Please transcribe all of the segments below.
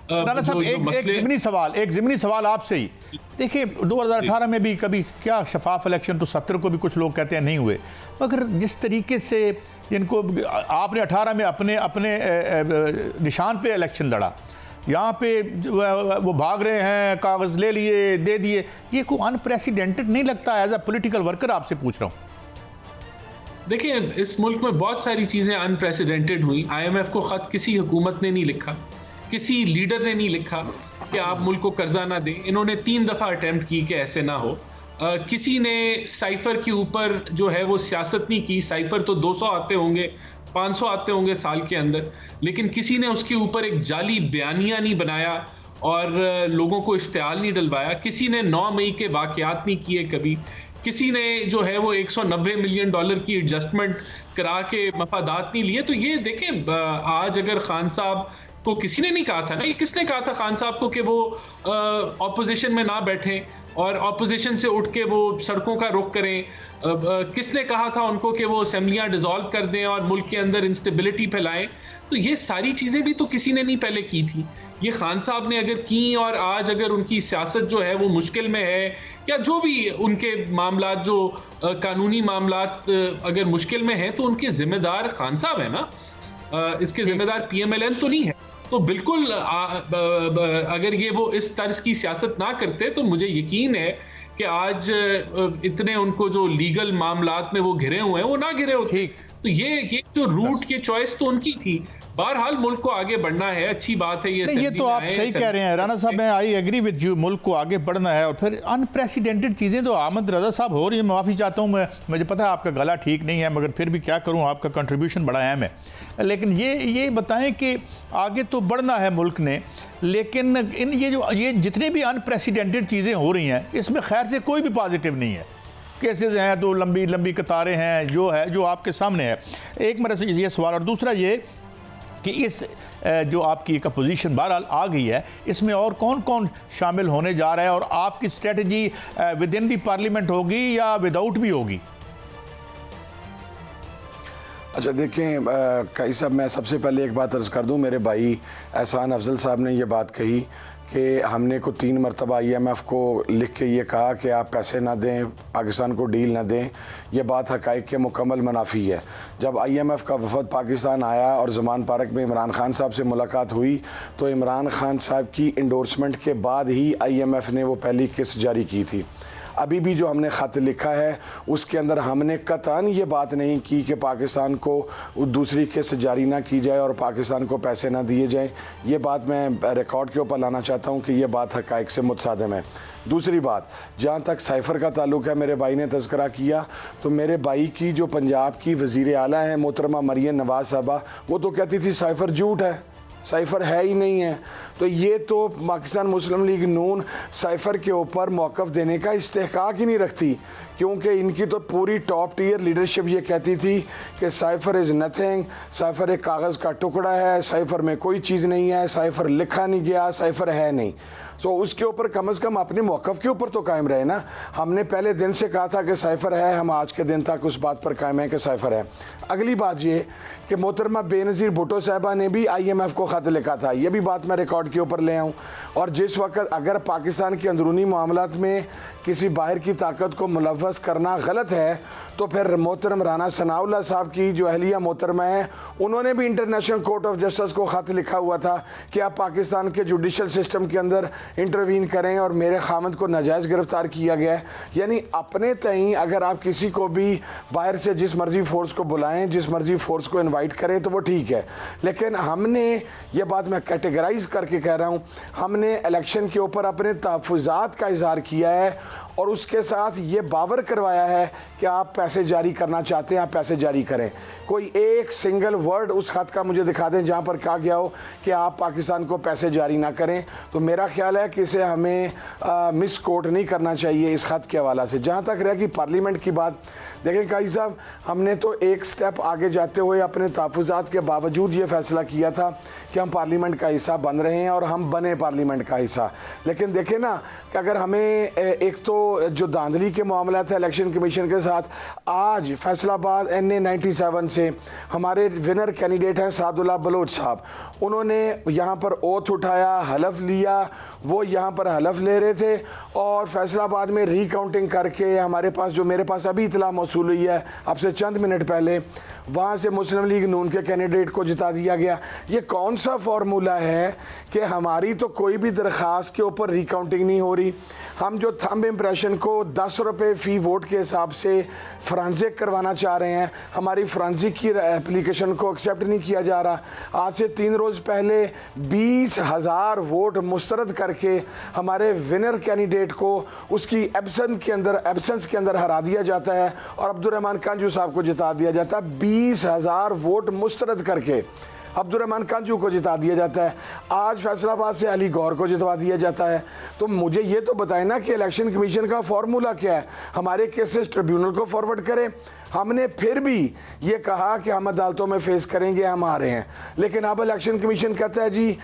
राना साहब, एक ज़िमनी सवाल आपसे ही। देखिए 2018 में भी कभी क्या शफाफ इलेक्शन तो 70 को भी कुछ लोग कहते हैं नहीं हुए, मगर जिस तरीके से इनको आपने 18 में अपने अपने निशान पे इलेक्शन लड़ा, यहाँ पे वो भाग रहे हैं, कागज़ ले लिए दे दिए, ये कोई अनप्रेसिडेंटेड नहीं लगता? एज अ पॉलिटिकल वर्कर आपसे पूछ रहा हूँ। देखिए, इस मुल्क में बहुत सारी चीज़ें अनप्रेसिडेंटेड हुई। IMF को ख़त किसी हुकूमत ने नहीं लिखा, किसी लीडर ने नहीं लिखा कि आप मुल्क को कर्जा ना दें। इन्होंने 3 दफ़ा अटेम्प्ट की कि ऐसे ना हो। किसी ने साइफर के ऊपर जो है वो सियासत नहीं की। साइफर तो 200 आते होंगे, 500 आते होंगे साल के अंदर, लेकिन किसी ने उसके ऊपर एक जाली बयानिया नहीं बनाया और लोगों को इश्तिहाल नहीं डलवाया। किसी ने 9 मई के वाक़यात नहीं किए कभी। किसी ने जो है वो $190 मिलियन की एडजस्टमेंट करा के मफादात नहीं लिए। तो ये देखें, आज अगर खान साहब को किसी ने नहीं कहा था ना, ये किसने कहा था खान साहब को कि वो ऑपोजिशन में ना बैठें और ऑपोजिशन से उठ के वो सड़कों का रुख करें? किसने कहा था उनको कि वो असेंबलियां डिसॉल्व कर दें और मुल्क के अंदर इंस्टेबिलिटी फैलाएं? तो ये सारी चीज़ें भी तो किसी ने नहीं पहले की थी। ये खान साहब ने अगर की और आज अगर उनकी सियासत जो है वो मुश्किल में है, या जो भी उनके मामलात जो कानूनी मामलात अगर मुश्किल में है, तो उनके जिम्मेदार खान साहब है ना, इसके जिम्मेदार PMLN तो नहीं है। तो बिल्कुल अगर ये वो इस तर्ज की सियासत ना करते तो मुझे यकीन है कि आज इतने उनको जो लीगल मामलात में वो घिरे हुए हैं वो ना घिरे होते। तो ये जो रूट की चॉइस तो उनकी थी। बहरहाल मुल्क को आगे बढ़ना है, अच्छी बात है। ये तो आप सही कह रहे हैं राना साहब, मैं आई एग्री विद यू, मुल्क को आगे बढ़ना है। और फिर अनप्रेसिडेंटेड चीज़ें तो आमद रजा साहब हो रही है। माफ़ी चाहता हूँ मैं, मुझे पता है आपका गला ठीक नहीं है, मगर फिर भी क्या करूँ, आपका कंट्रीब्यूशन बड़ा अहम है। लेकिन ये बताएं कि आगे तो बढ़ना है मुल्क ने, लेकिन ये जितनी भी अनप्रेसिडेंटेड चीज़ें हो रही हैं, इसमें खैर से कोई भी पॉजिटिव नहीं है। केसेस हैं तो लंबी लंबी कतारें हैं, जो आपके सामने है। एक मेरा से ये सवाल, और दूसरा ये कि इस जो आपकी एक अपोजिशन बहरहाल आ गई है, इसमें और कौन कौन शामिल होने जा रहा है, और आपकी strategy with in the parliament होगी या विदाउट भी होगी? अच्छा देखें कई साहब, मैं सबसे पहले एक बात अर्ज़ कर दूं, मेरे भाई एहसान अफजल साहब ने ये बात कही कि हमने को 3 मरतबा IMF को लिख के ये कहा कि आप पैसे ना दें, पाकिस्तान को डील ना दें। ये बात हक़ाइक़ के मुकम्मल मुनाफी है। जब IMF का वफद पाकिस्तान आया और ज़मान पार्क में इमरान खान साहब से मुलाकात हुई, तो इमरान खान साहब की इंडोर्समेंट के बाद ही IMF ने वो पहली किस्त जारी की थी। अभी भी जो हमने ख़त लिखा है उसके अंदर हमने कतई ये बात नहीं की कि पाकिस्तान को दूसरी किस्त जारी ना की जाए और पाकिस्तान को पैसे ना दिए जाएं। ये बात मैं रिकॉर्ड के ऊपर लाना चाहता हूँ कि ये बात हक़ाइक़ से मुतसादिम है। दूसरी बात, जहाँ तक साइफ़र का ताल्लुक है, मेरे भाई ने तज़किरा किया, तो मेरे भाई की जो पंजाब की वज़ीर आला हैं मोहतरमा मरियम नवाज़ साहबा, वो तो कहती थी साइफ़र झूठ है, साइफ़र है ही नहीं है। तो ये तो पाकिस्तान मुस्लिम लीग नून साइफ़र के ऊपर मौक़िफ़ देने का इस्तेहकाक ही नहीं रखती, क्योंकि इनकी तो पूरी टॉप टियर लीडरशिप ये कहती थी कि साइफ़र इज़ नथिंग, साइफ़र एक कागज़ का टुकड़ा है, साइफ़र में कोई चीज़ नहीं है, साइफ़र लिखा नहीं गया, साइफ़र है नहीं। सो उसके ऊपर कम से कम अपने मौक़िफ़ के ऊपर तो कायम रहे ना। हमने पहले दिन से कहा था कि साइफ़र है, हम आज के दिन तक उस बात पर कायम है कि साइफ़र है। अगली बात ये कि मोहतरमा बेनज़ीर भुट्टो साहबा ने भी IMF को ख़त लिखा था, ये भी बात मैं रिकॉर्ड के ऊपर ले आऊँ। और जिस वक्त अगर पाकिस्तान के अंदरूनी मामलात में किसी बाहर की ताकत को मुलव्वस करना गलत है, तो फिर मोहतरम राना सनाउल्लाह साहब की जो अहलिया मोहतरमा है, उन्होंने भी इंटरनेशनल कोर्ट ऑफ जस्टिस को ख़त लिखा हुआ था कि आप पाकिस्तान के जुडिशल सिस्टम के अंदर इंटरवीन करें, और मेरे खामद को नाजायज़ गिरफ्तार किया गया है। यानी अपने तई अगर आप किसी को भी बाहर से जिस मर्जी फोर्स को बुलाएं, जिस मर्जी फोर्स को इन्वाइट करें, तो वो ठीक है। लेकिन हमने ये बात मैं कैटेगराइज करके कह रहा हूँ, हमने इलेक्शन के ऊपर अपने तहफ़्फ़ुज़ात का इज़हार किया है और उसके साथ ये बावर करवाया है कि आप पैसे जारी करना चाहते हैं, आप पैसे जारी करें। कोई एक सिंगल वर्ड उस खत का मुझे दिखा दें जहां पर कहा गया हो कि आप पाकिस्तान को पैसे जारी ना करें। तो मेरा ख्याल है कि इसे हमें मिस कोट नहीं करना चाहिए इस खत के हवाला से। जहां तक रह गई पार्लियामेंट की बात, देखें काजी साहब, हमने तो एक स्टेप आगे जाते हुए अपने तहफ़्फ़ुज़ात के बावजूद ये फैसला किया था कि हम पार्लियामेंट का हिस्सा बन रहे हैं और हम बने पार्लियामेंट का हिस्सा। लेकिन देखें ना कि अगर हमें एक तो जो धांधली के मामला थे इलेक्शन कमीशन के साथ, आज फैसलाबाद NA 97 से हमारे विनर कैंडिडेट हैं सादुल्ला बलोच साहब, उन्होंने यहाँ पर ओथ उठाया, हलफ लिया, वो यहाँ पर हलफ ले रहे थे और फैसलाबाद में रिकाउंटिंग करके हमारे पास, जो मेरे पास अभी इतला मौसूल हुई है अब से चंद मिनट पहले, वहाँ से मुस्लिम लीग नून के कैंडिडेट को जिता दिया गया। ये कौन सा फॉर्मूला है कि हमारी तो कोई भी दरख्वास्त के ऊपर रिकाउंटिंग नहीं हो रही, हम जो थंब इम्प्रेशन को 10 रुपये फ़ी वोट के हिसाब से फ्रांसिक करवाना चाह रहे हैं, हमारी फ्रांसिक की एप्लीकेशन को एक्सेप्ट नहीं किया जा रहा। आज से 3 रोज़ पहले 20,000 वोट मुस्तरद करके हमारे विनर कैंडिडेट को उसकी एब्सेंस के अंदर हरा दिया जाता है और अब्दुर्रहमान कांजू साहब को जिता दिया जाता है। 20,000 वोट मुस्तरद करके अब्दुर्रहमान कांजू को जिता दिया जाता है। आज फैसलाबाद से अली गौर को जितवा दिया जाता है। तो मुझे ये तो बताएं ना कि इलेक्शन कमीशन का फॉर्मूला क्या है, हमारे केसेस ट्रिब्यूनल को फॉरवर्ड करें। हमने फिर भी ये कहा कि हम अदालतों में फेस करेंगे, हम आ रहे हैं, लेकिन अब इलेक्शन कमीशन कहता है जी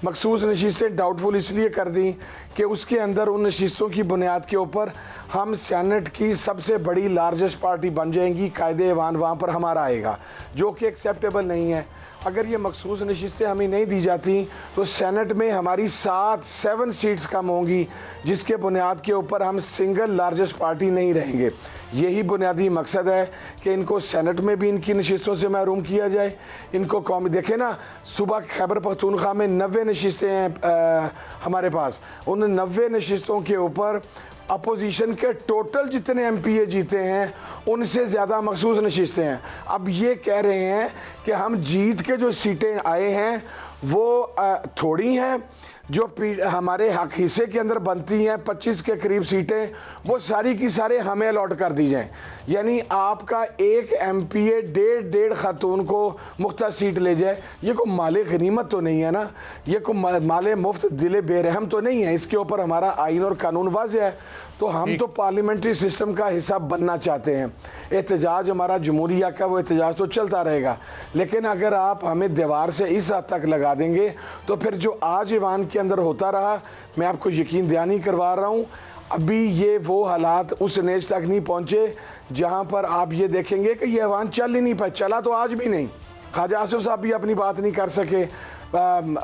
मखसूस नशिस्तें डाउटफुल इसलिए कर दी कि उसके अंदर उन नशिस्तों की बुनियाद के ऊपर हम सेनेट की सबसे बड़ी लार्जेस्ट पार्टी बन जाएंगी, कायदे ऐवान वहाँ पर हमारा आएगा, जो कि एक्सेप्टेबल नहीं है। अगर ये मखसूस नशिस्तें हमें नहीं दी जाती तो सेनेट में हमारी 7 सीट्स कम होंगी, जिसके बुनियाद के ऊपर हम सिंगल लार्जेस्ट पार्टी नहीं रहेंगे। यही बुनियादी मकसद है कि इनको सेनेट में भी इनकी नशिस्तों से महरूम किया जाए। इनको कौमी देखें ना, सुबह खैबर पख्तूनख्वा में 90 नशिस्तें हैं हमारे पास, उन 90 नशिस्तों के ऊपर अपोजिशन के टोटल जितने MPA जीते हैं उनसे ज़्यादा मखसूस नशिस्तें हैं। अब ये कह रहे हैं कि हम जीत के जो सीटें आए हैं वो थोड़ी हैं, जो हमारे हक हिस्से के अंदर बनती हैं 25 के करीब सीटें, वो सारी की सारे हमें अलॉट कर दी जाएं। यानी आपका एक MPA 1.5 खातून को मुख्तर सीट ले जाए, ये कोई माले गनीमत तो नहीं है ना, ये कोई माले मुफ्त दिले बेरहम तो नहीं है। इसके ऊपर हमारा आइन और कानून वाज़ेह है। तो हम तो पार्लियामेंट्री सिस्टम का हिस्सा बनना चाहते हैं। एहतजाज हमारा जमहूरिया का, वो एहतजाज तो चलता रहेगा, लेकिन अगर आप हमें दीवार से इस हद तक लगा देंगे तो फिर जो आज ईवान के अंदर होता रहा, मैं आपको यकीन दहानी करवा रहा हूँ, अभी ये वो हालात उस नेज तक नहीं पहुँचे जहाँ पर आप ये देखेंगे कि ये ईवान चल ही नहीं पाए। चला तो आज भी नहीं, ख्वाजा आसिफ साहब भी अपनी बात नहीं कर सके,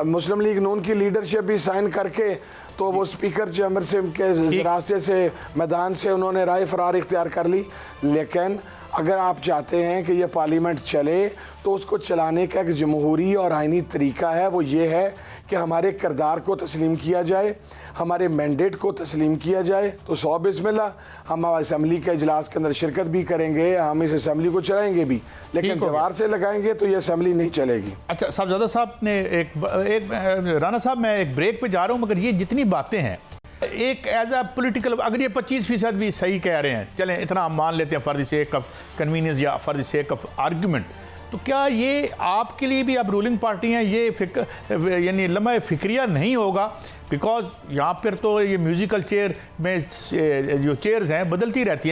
मुस्लिम लीग नून की लीडरशिप भी साइन करके तो वो स्पीकर चैम्बर से के रास्ते से मैदान से उन्होंने राय फरार इख्तियार कर ली। लेकिन अगर आप चाहते हैं कि ये पार्लियामेंट चले तो उसको चलाने का एक जमहूरी और आइनी तरीका है, वो ये है कि हमारे किरदार को तस्लीम किया जाए, हमारे मैंडेट को तस्लीम किया जाए। तो 100 बिस्मिल्लाह, हम असम्बली के इजलास के अंदर शिरकत भी करेंगे, हम इस असम्बली को चलाएंगे भी, लेकिन दीवार से लगाएंगे तो ये असम्बली नहीं चलेगी। अच्छा साहबजादा साहब ने एक राना साहब, मैं एक ब्रेक पे जा रहा हूँ, मगर ये जितनी बातें हैं एक एज आ पोलिटिकल, अगर ये 25% भी सही कह रहे हैं, चलें इतना हम मान लेते हैं for the sake of convenience या for the sake of argument, तो क्या ये आपके लिए भी, आप रूलिंग पार्टी हैं, ये यानी लम्हा फिक्रिया नहीं होगा? बिकॉज यहाँ पर तो ये म्यूज़िकल चेयर में जो चेयर्स हैं बदलती रहती हैं।